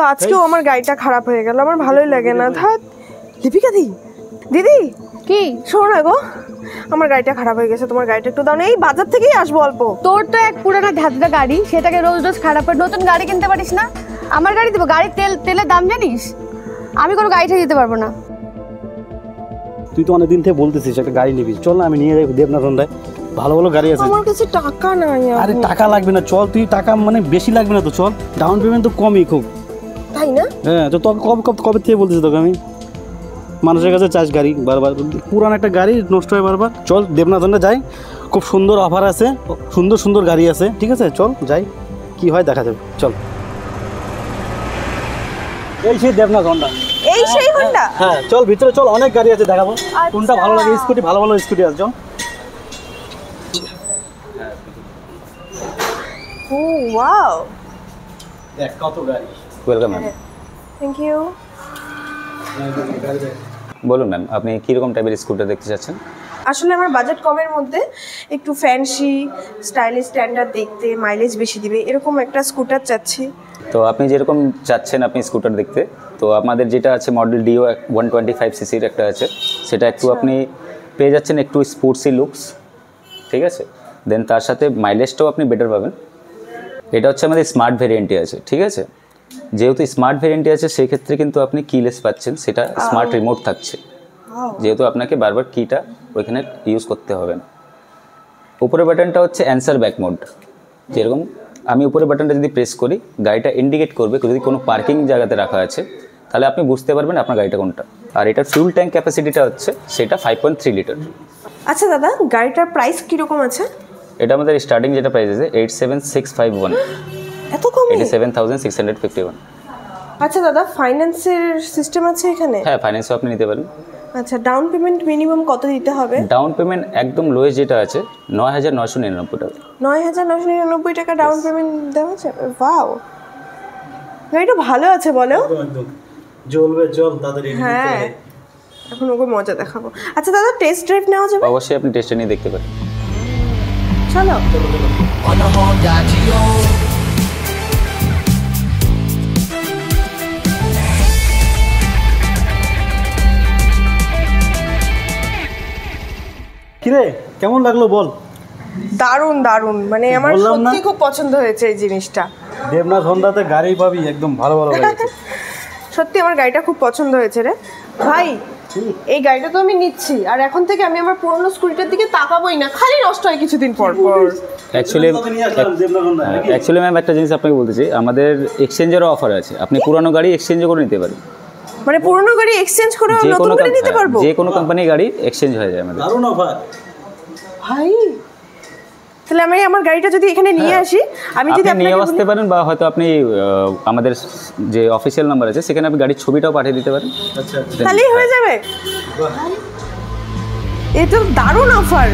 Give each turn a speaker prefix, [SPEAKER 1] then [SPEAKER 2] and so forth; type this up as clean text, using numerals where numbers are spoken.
[SPEAKER 1] তো আজকেও আমার গাড়িটা খারাপ হয়ে গেল, আমার ভালোই লাগে না। ধ্যাৎ, দীপিকা দিদি
[SPEAKER 2] কি
[SPEAKER 1] শোনো না গো, আমার গাড়িটা খারাপ হয়ে গেছে, তোমার গাড়িটা একটু দাও না, এই বাজার থেকেই আসবো অল্প।
[SPEAKER 2] তোর তো এক পুরানো ধাঁধা গাড়ি, সেটাকে রোজ রোজ খারাপ করে নতুন গাড়ি কিনতে পারিস না? আমার গাড়ি দেবো? গাড়ির তেলের দাম জানিস? আমি কোনো গাড়িটা দিতে পারবো না।
[SPEAKER 3] তুই তো অনেকদিন থেকে বলতেছিস একটা গাড়ি নিবি, চল না আমি নিয়ে যাই দেবনাথন্ডায়, ভালো ভালো গাড়ি আছে।
[SPEAKER 1] আমার কাছে টাকা নাই।
[SPEAKER 3] আরে টাকা লাগবে না, চল তুই, টাকা মানে বেশি লাগবে না তো, চল, ডাউন পেমেন্ট তো কমই খুব।
[SPEAKER 1] তাই না?
[SPEAKER 3] হ্যাঁ, তো তোকে কবে থেকে বলতেছি তোকে আমি, মানুষের কাছে চাস গাড়ি বারবার, পুরান একটা গাড়ি নষ্ট হয় বারবার। চল দেবনাথন্ডা যাই, খুব সুন্দর অফার আছে, সুন্দর সুন্দর গাড়ি আছে, ঠিক আছে চল যাই, কি হয় দেখা যাবে, চল। এই সেই দেবনাথন্ডা,
[SPEAKER 1] এই সেই হন্ডা।
[SPEAKER 3] হ্যাঁ চল ভিতরে চল, অনেক গাড়ি আছে দেখাবো, কোনটা ভালো লাগে। স্কুটি, ভালো ভালো স্কুটি আছে, চল।
[SPEAKER 1] ও ওয়াও,
[SPEAKER 3] দেখ কত গাড়ি।
[SPEAKER 4] Welcome ma'am.
[SPEAKER 1] Thank you.
[SPEAKER 4] বলুন ম্যাম, আপনি কীরকম টাইপের স্কুটার দেখতে চাচ্ছেন?
[SPEAKER 1] আসলে আমার বাজেট কমের মধ্যে একটু ফ্যান্সি স্টাইলিশ স্ট্যান্ডার্ড দেখতে, মাইলেজ বেশি দিবে এরকম একটা স্কুটার চাচ্ছি।
[SPEAKER 4] তো আপনি যেরকম চাচ্ছেন আপনি স্কুটার দেখতে, তো আমাদের যেটা আছে মডেল ডিও 125 সিসির একটা আছে, সেটা একটু আপনি পেয়ে যাচ্ছেন একটু স্পোর্টসি লুকস, ঠিক আছে। দেন তার সাথে মাইলেজটাও আপনি বেটার পাবেন। এটা হচ্ছে আমাদের স্মার্ট ভেরিয়েন্টে আছে, ঠিক আছে। যেহেতু স্মার্ট ভেরিয়েন্টে আছে সেই ক্ষেত্রে কিন্তু আপনি কিলেস পাচ্ছেন, সেটা স্মার্ট রিমোট থাকছে, যেহেতু আপনাকে বারবার কিটা ওইখানে ইউজ করতে হবে না। উপরের বাটনটা হচ্ছে অ্যান্সার ব্যাক মোড, যেরকম আমি উপরের বাটনটা যদি প্রেস করি গাড়িটা ইন্ডিকেট করবে যদি কোনো পার্কিং জায়গাতে রাখা আছে, তাহলে আপনি বুঝতে পারবেন আপনার গাড়িটা কোনটা। আর এটার ফিউল ট্যাঙ্ক ক্যাপাসিটিটা হচ্ছে সেটা 5.3 লিটার।
[SPEAKER 1] আচ্ছা দাদা, গাড়িটার প্রাইস কীরকম আছে?
[SPEAKER 4] এটা আমাদের স্টার্টিং যেটা প্রাইস আছে 87,651,
[SPEAKER 1] এত কম?
[SPEAKER 4] 87,651।
[SPEAKER 1] আচ্ছা দাদা, ফাইন্যান্সের সিস্টেম আছে এখানে?
[SPEAKER 4] হ্যাঁ, ফাইন্যান্সও আপনি নিতে পারেন।
[SPEAKER 1] আচ্ছা, ডাউন পেমেন্ট মিনিমাম কত দিতে হবে?
[SPEAKER 4] ডাউন পেমেন্ট একদম লোয়েস্ট যেটা আছে 9,999 টাকা।
[SPEAKER 1] 9,999 টাকা ডাউন পেমেন্ট দেওয়া যাবে? ওয়াও, গাড়িটা ভালো আছে বলো।
[SPEAKER 3] একদম জ্বলবে, চল তাড়াতাড়ি।
[SPEAKER 1] হ্যাঁ, এখন ওকে মজা দেখাবো। আচ্ছা দাদা, টেস্ট ড্রাইভ নেওয়া যাবে?
[SPEAKER 4] অবশ্যই আপনি টেস্টে নিয়ে দেখতে পারেন।
[SPEAKER 1] চলো।
[SPEAKER 3] কিরে কেমন লাগলো বল?
[SPEAKER 1] দারুণ দারুণ, মানে আমার
[SPEAKER 3] বললাম না?
[SPEAKER 1] সত্যি খুব পছন্দ হয়েছে এই জিনিসটা।
[SPEAKER 3] দেবনাথন্ডাতে গাড়ি পাবি একদম ভালো ভালো গাড়ি আছে।
[SPEAKER 1] সত্যি আমার গাড়িটা খুব পছন্দ হয়েছে রে ভাই। এই গাড়িটা তো আমি নিচ্ছি, আর এখন থেকে আমি আমার পুরনো স্কুটিটার দিকে তাকাবোই না, খালি নষ্ট হয় কিছুদিন পর পর।
[SPEAKER 4] অ্যাকচুয়ালি ম্যাম একটা জিনিস আপনাকে বলতে চাই, আমাদের এক্সচেঞ্জেরও অফার আছে, আপনি পুরানো গাড়ি এক্সচেঞ্জ করে নিতে পারেন।
[SPEAKER 1] মানে পুরনো গাড়ি এক্সচেঞ্জ করে নতুন গাড়ি নিতে পারবো?
[SPEAKER 4] যে কোনো কোম্পানির গাড়ি এক্সচেঞ্জ হয়ে যায় আমাদের।
[SPEAKER 3] দারুণ অফার
[SPEAKER 1] ভাই। তাহলে আমি আমার গাড়িটা যদি এখানে নিয়ে আসি, আমি যদি
[SPEAKER 4] আপনি নিয়ে আসতে পারেন, বা হয়তো আপনি আমাদের যে অফিসিয়াল নাম্বার আছে সেখানে আপনি গাড়ির ছবিটাও পাঠিয়ে দিতে পারেন।
[SPEAKER 3] আচ্ছা,
[SPEAKER 1] তাহলেই হয়ে যাবে। এই তো দারুণ অফার।